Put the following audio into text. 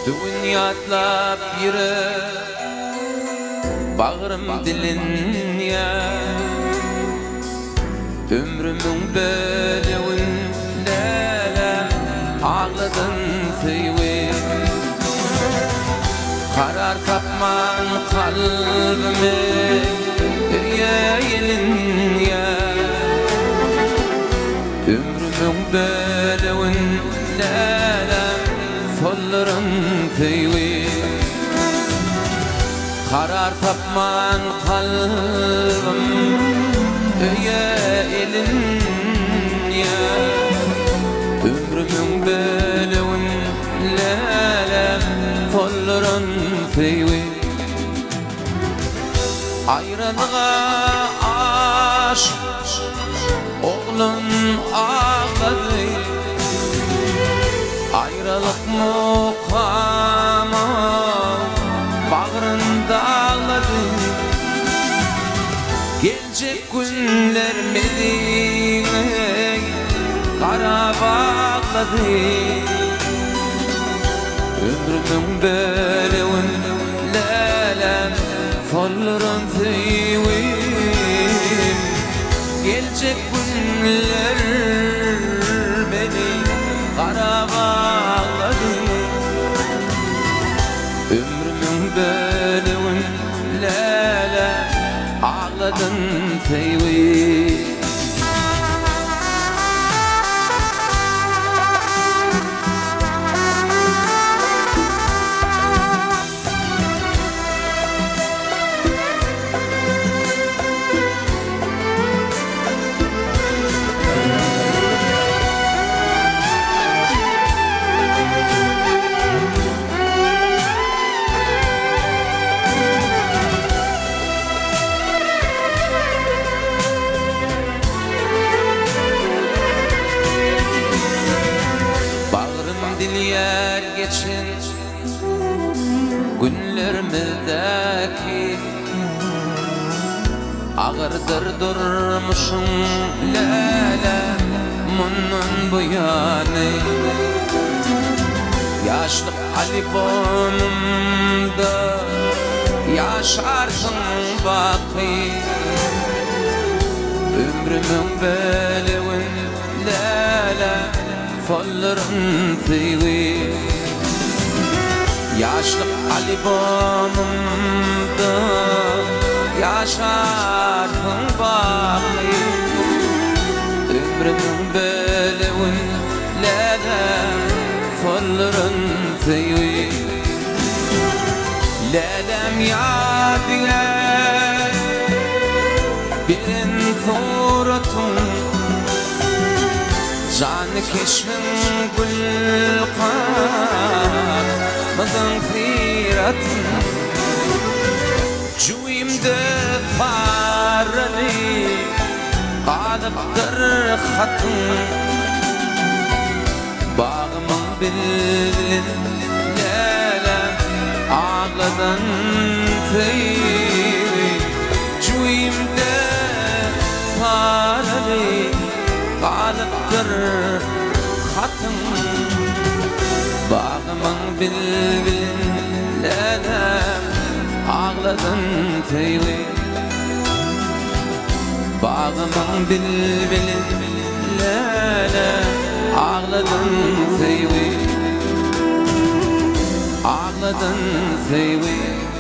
Dünya atlap yürü bağrım dilin ya ömrümün bölüğünde ağladın tüyü karar tapman kalbimi yüreğinin ya ömrümün bölüğünde solların tüyü karar tapman kalbim elin ya ömrümün bölüğün lelem solların tüyü ayrılığa aşk oğlun ağladı ayrılık mukamı bağrında ağladı gelecek günler Medine kara bağladı ömrümün bölüğün lelem solların tüyü gelecek günler beni kara bağladı ömrümün bölüğün lelem ağladın tüyü yer geçin günlerimizdeki ağırdır durmuşum lele bunun bu yani yaşlık albümümde yaşarsın baki ömrümün bölüğün lele solların tüyü yaşlık albümümde yaşarsın baki ömrümün bölüğün lelem solların tüyü lelem yadiye birin suratın canı keşmin gül kalmadın firatın cüyimde farali kalıptır hatın bağımın bilin lelem ağladın tüyü cüyimde farali kalıptır hatın bağımın bilin lelem ağladın tüyü bağımın bilin lelem ağladın tüyü ağladın tüyü